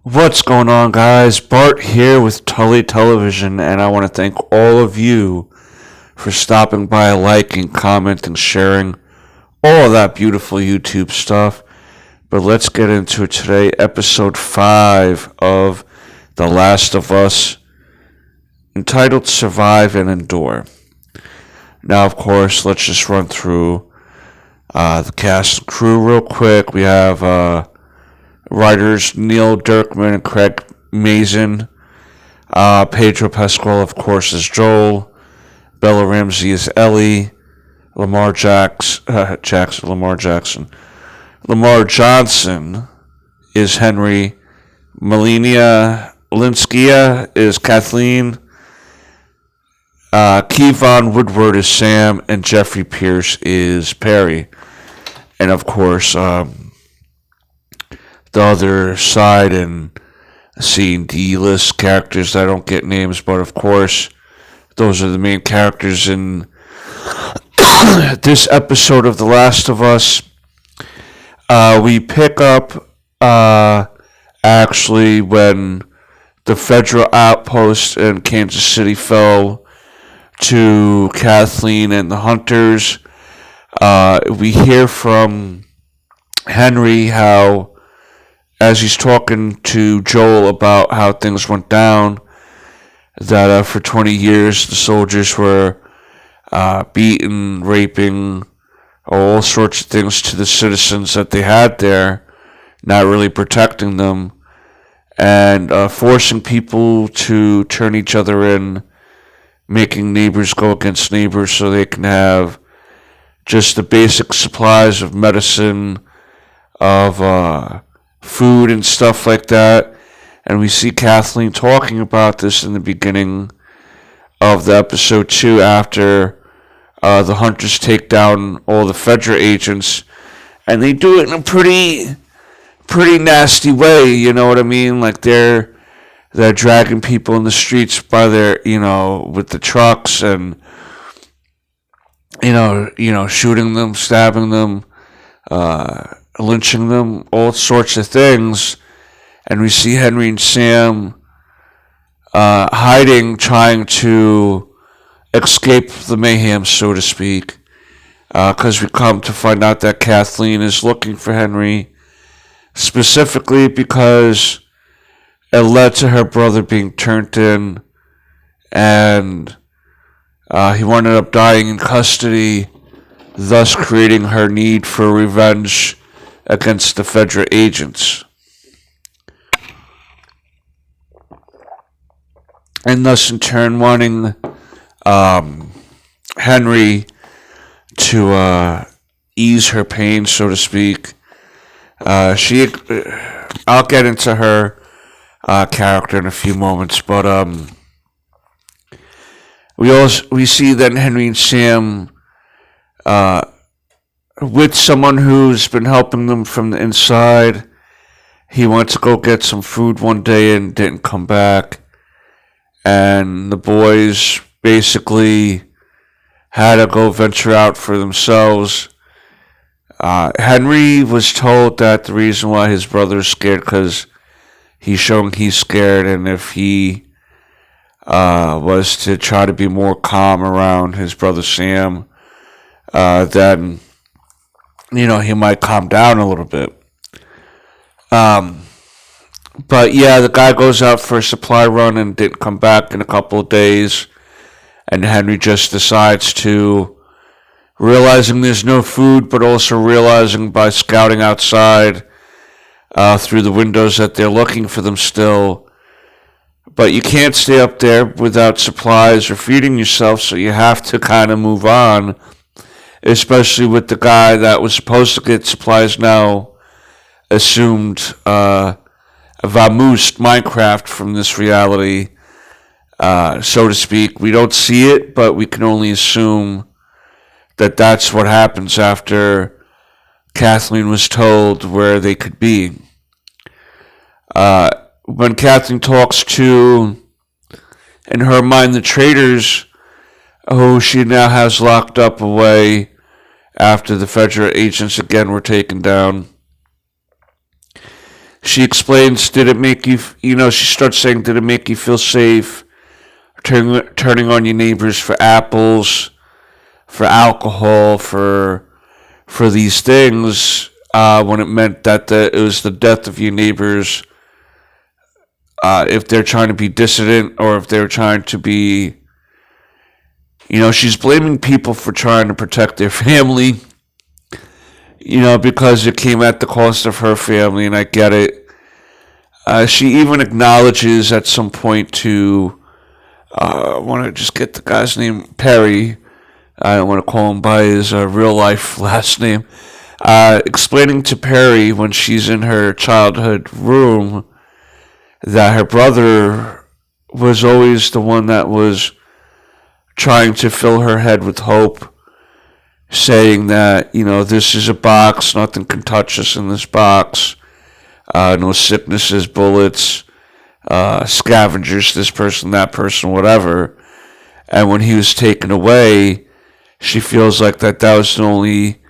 What's going on, guys? Bart here with Tully Television, and I want to thank all of you for stopping by, liking, commenting, sharing, all of that beautiful YouTube stuff. But let's get into it today. Episode 5 of The Last of Us, entitled Survive and Endure. Now, of course, let's just run through the cast and crew real quick. We have writers Neil Druckmann and Craig Mazin. Pedro Pascal, of course, is Joel. Bella Ramsey is Ellie. Lamar Johnson is Henry. Melania Linskia is Kthleen. Kevon Woodward is Sam, and Jeffrey Pierce is Perry. And of course, the other side and C and D list characters that I don't get names, but of course those are the main characters in this episode of The Last of Us. We pick up actually when the federal outpost in Kansas City fell to Kthleen and the hunters. We hear from Henry how, as he's talking to Joel about how things went down, that for 20 years the soldiers were beating, raping, all sorts of things to the citizens that they had there, not really protecting them, and forcing people to turn each other in, making neighbors go against neighbors so they can have just the basic supplies of medicine, of food and stuff like that. And we see Kthleen talking about this in the beginning of the episode 2 after the hunters take down all the federal agents, and they do it in a pretty nasty way, you know what I mean? Like they're dragging people in the streets by their, with the trucks, and shooting them, stabbing them, lynching them, all sorts of things. And we see Henry and Sam hiding, trying to escape the mayhem, so to speak, because we come to find out that Kthleen is looking for Henry, specifically because it led to her brother being turned in, and he ended up dying in custody, thus creating her need for revenge against the federal agents. And thus, in turn, wanting Henry to ease her pain, so to speak. I'll get into her character in a few moments, but we see that Henry and Sam, with someone who's been helping them from the inside. He went to go get some food one day and didn't come back. And the boys basically had to go venture out for themselves. Henry was told that the reason why his brother's scared because he's showing he's scared, and if he was to try to be more calm around his brother Sam, then he might calm down a little bit. But yeah, the guy goes out for a supply run and didn't come back in a couple of days. And Henry just decides to, realizing there's no food, but also realizing by scouting outside through the windows that they're looking for them still. But you can't stay up there without supplies or feeding yourself, so you have to kind of move on, especially with the guy that was supposed to get supplies now assumed vamoosed Minecraft from this reality, so to speak. We don't see it, but we can only assume that that's what happens after Kthleen was told where they could be. When Kthleen talks to, in her mind, the traitors who she now has locked up away after the federal agents again were taken down, she explains, did it make you, she starts saying, did it make you feel safe turning on your neighbors for apples, for alcohol, for these things, when it meant that it was the death of your neighbors, if they're trying to be dissident or if they're trying to be, she's blaming people for trying to protect their family, because it came at the cost of her family, and I get it. She even acknowledges at some point to, I want to just get the guy's name, Perry. I don't want to call him by his real life last name. Explaining to Perry when she's in her childhood room that her brother was always the one that was trying to fill her head with hope, saying that, this is a box, nothing can touch us in this box, no sicknesses, bullets, scavengers, this person, that person, whatever. And when he was taken away, she feels like that was the only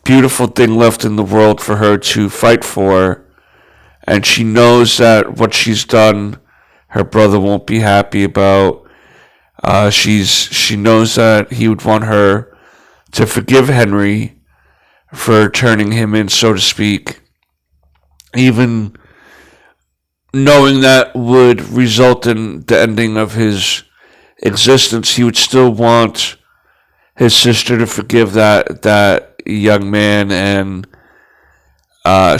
beautiful thing left in the world for her to fight for. And she knows that what she's done, her brother won't be happy about. She knows that he would want her to forgive Henry for turning him in, so to speak. Even knowing that would result in the ending of his existence, he would still want his sister to forgive that young man, and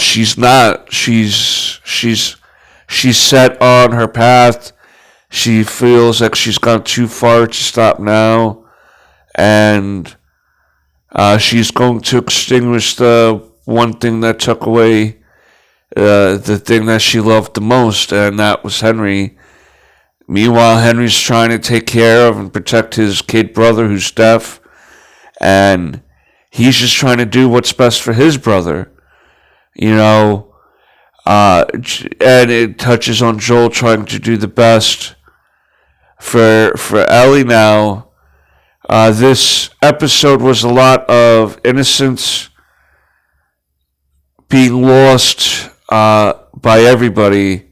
she's not. She's set on her path. She feels like she's gone too far to stop now, and she's going to extinguish the one thing that took away the thing that she loved the most, and that was Henry. Meanwhile, Henry's trying to take care of and protect his kid brother who's deaf, and he's just trying to do what's best for his brother, and it touches on Joel trying to do the best for Ellie now. This episode was a lot of innocence being lost by everybody.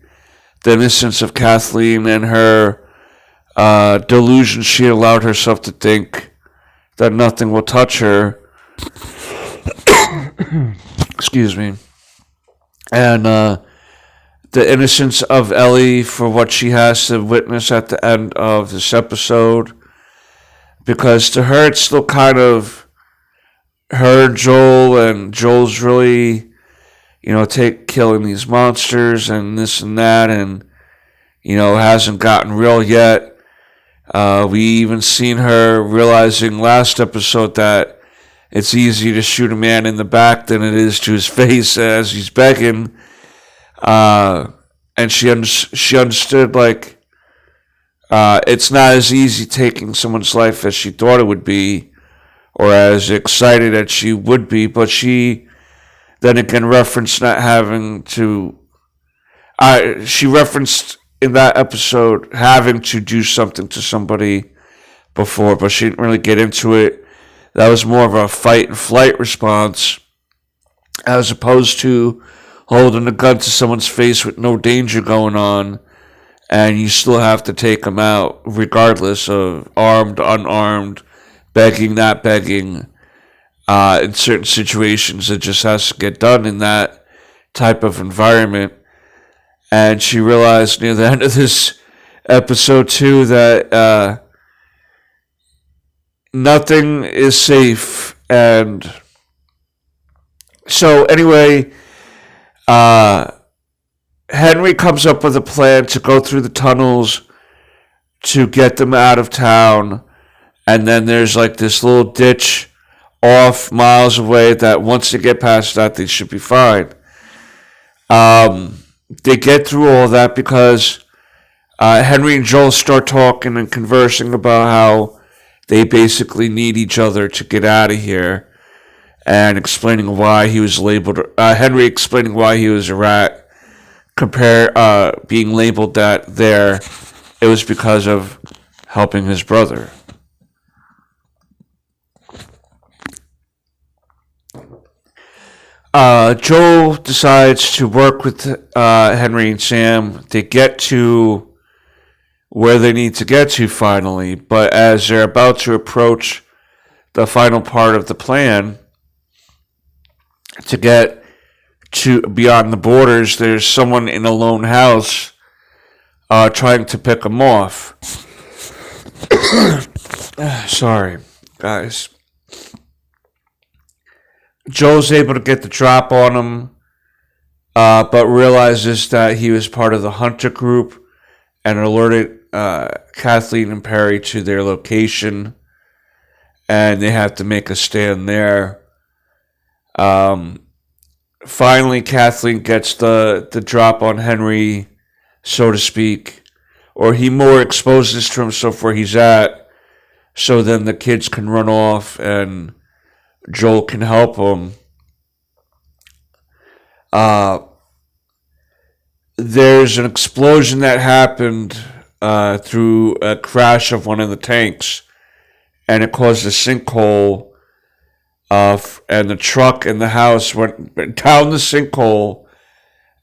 The innocence of Kthleen and her delusion. She allowed herself to think that nothing will touch her. Excuse me. And the innocence of Ellie for what she has to witness at the end of this episode. Because to her, it's still kind of her, Joel, and Joel's really, killing these monsters and this and that, and, hasn't gotten real yet. We even seen her realizing last episode that it's easier to shoot a man in the back than it is to his face as he's begging. And she understood, like, it's not as easy taking someone's life as she thought it would be, or as excited as she would be, but she then again referenced not having to, she referenced in that episode having to do something to somebody before, but she didn't really get into it. That was more of a fight and flight response, as opposed to holding a gun to someone's face with no danger going on, and you still have to take them out, regardless of armed, unarmed, begging, not begging. In certain situations, it just has to get done in that type of environment. And she realized near the end of this episode, too, that nothing is safe. And so, anyway, Henry comes up with a plan to go through the tunnels to get them out of town. And then there's like this little ditch off miles away that once they get past that, they should be fine. They get through all that because Henry and Joel start talking and conversing about how they basically need each other to get out of here, and explaining why he was labeled. Henry explaining why he was a rat, being labeled that there, it was because of helping his brother. Joel decides to work with Henry and Sam. They get to where they need to get to finally, but as they're about to approach the final part of the plan to get to beyond the borders, there's someone in a lone house trying to pick them off. Sorry, guys. Joel's able to get the drop on him, but realizes that he was part of the hunter group and alerted Kthleen and Perry to their location, and they have to make a stand there. Finally, Kthleen gets the drop on Henry, so to speak, or he more exposes to himself where he's at, so then the kids can run off and Joel can help him. There's an explosion that happened through a crash of one of the tanks, and it caused a sinkhole, and the truck and the house went down the sinkhole,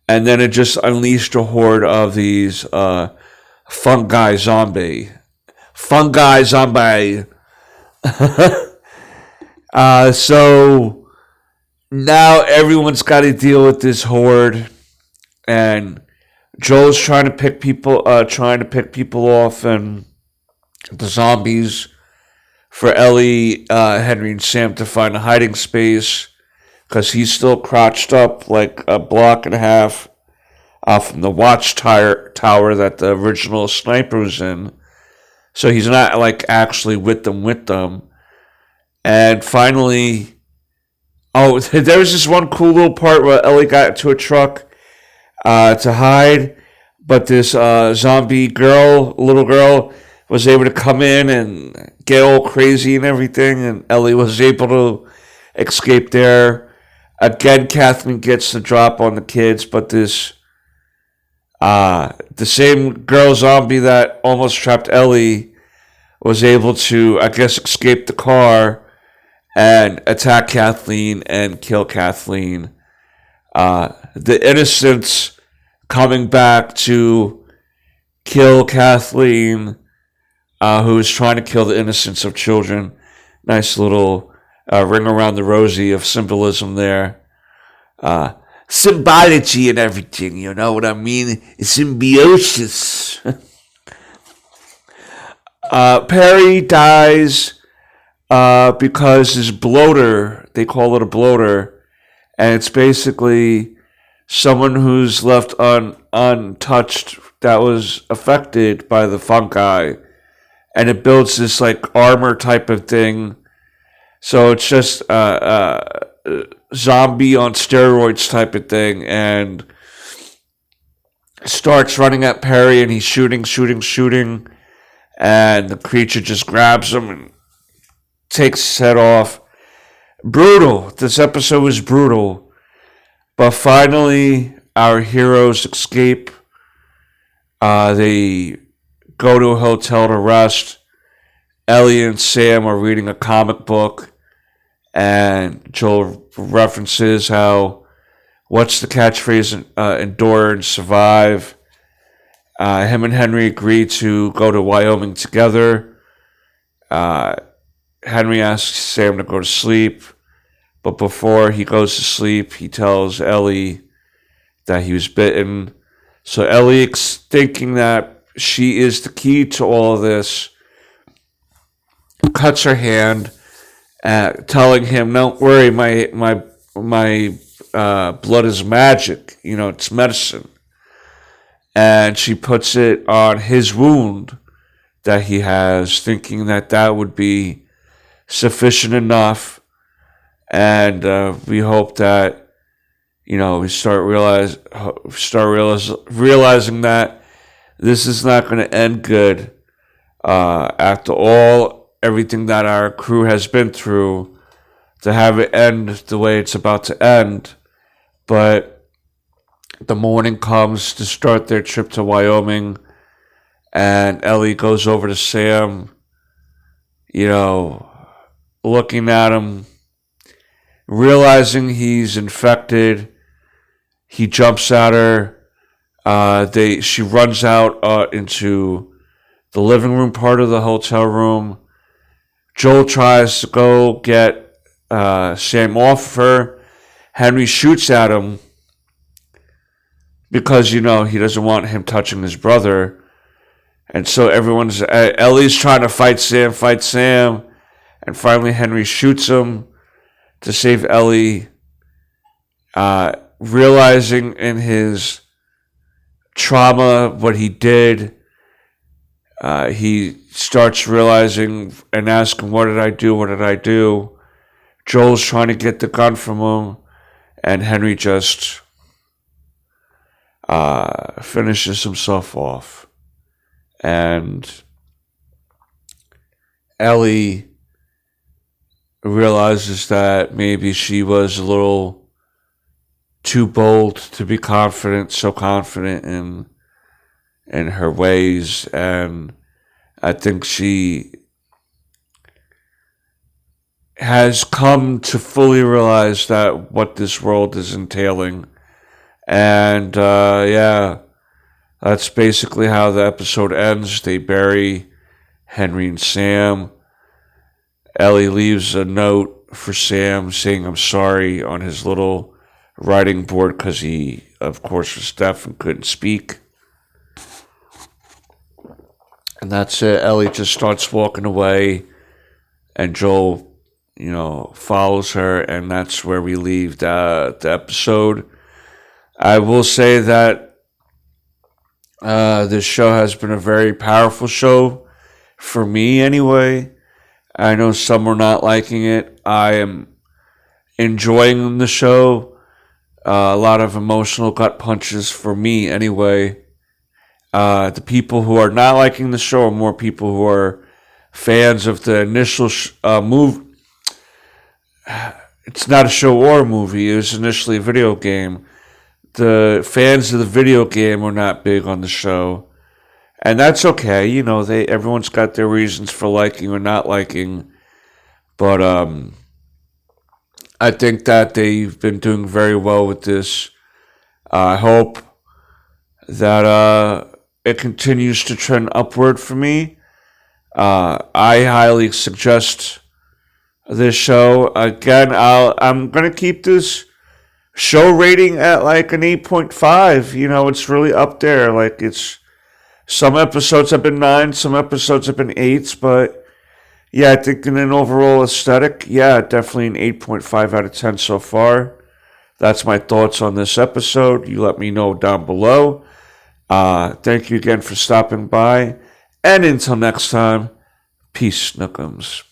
and then it just unleashed a horde of these fungi zombie. So now everyone's got to deal with this horde, and Joel's trying to pick people off, and the zombies for Ellie, Henry, and Sam to find a hiding space because he's still crouched up like a block and a half from the watchtower that the original sniper was in. So he's not like actually with them. And finally, there was this one cool little part where Ellie got into a truck to hide, but this zombie little girl, was able to come in and get all crazy and everything, and Ellie was able to escape there. Again, Kthleen gets the drop on the kids, but this the same girl zombie that almost trapped Ellie was able to, I guess, escape the car and attack Kthleen and kill Kthleen. The innocents coming back to kill Kthleen, who is trying to kill the innocence of children. Nice little ring around the rosy of symbolism there. Symbology and everything, you know what I mean? Symbiosis. Perry dies because his bloater, they call it a bloater, and it's basically someone who's left untouched that was affected by the fungi, and it builds this like armor type of thing. So it's just zombie on steroids type of thing, and starts running at Perry, and he's shooting, and the creature just grabs him and takes his head off. Brutal. This episode was brutal. But finally, our heroes escape. They go to a hotel to rest. Ellie and Sam are reading a comic book, and Joel references how, what's the catchphrase? Endure and survive. Him and Henry agree to go to Wyoming together. Henry asks Sam to go to sleep, but before he goes to sleep, he tells Ellie that he was bitten. So Ellie, thinking that she is the key to all of this, cuts her hand, telling him, "Don't worry, my blood is magic. You know, it's medicine." And she puts it on his wound that he has, thinking that that would be sufficient enough. And we hope that, you know, we start realizing that this is not going to end good. After everything that our crew has been through, to have it end the way it's about to end. But the morning comes to start their trip to Wyoming, and Ellie goes over to Sam, you know, looking at him, realizing he's infected, he jumps at her. She runs out into the living room part of the hotel room. Joel tries to go get Sam off of her. Henry shoots at him because, he doesn't want him touching his brother. And so Ellie's trying to fight Sam. And finally Henry shoots him to save Ellie. Realizing in his trauma what he did, he starts realizing and asking, what did I do? Joel's trying to get the gun from him, and Henry just finishes himself off. And Ellie realizes that maybe she was a little too bold to be so confident in her ways, and I think she has come to fully realize that what this world is entailing. And that's basically how the episode ends. They bury Henry and Sam. Ellie leaves a note for Sam saying I'm sorry on his little writing board because he, of course, was deaf and couldn't speak. And that's it. Ellie just starts walking away, and Joel, follows her, and that's where we leave the episode. I will say that this show has been a very powerful show for me anyway. I know some are not liking it. I am enjoying the show. A lot of emotional gut punches for me anyway. The people who are not liking the show are more people who are fans of the initial movie. It's not a show or a movie. It was initially a video game. The fans of the video game were not big on the show. And that's okay. Everyone's got their reasons for liking or not liking. But I think that they've been doing very well with this. I hope that it continues to trend upward for me. I highly suggest this show. Again, I'm going to keep this show rating at like an 8.5. It's really up there. Some episodes have been 9, some episodes have been 8s, but yeah, I think in an overall aesthetic, definitely an 8.5 out of 10 so far. That's my thoughts on this episode. You let me know down below. Thank you again for stopping by, and until next time, peace, Snookums.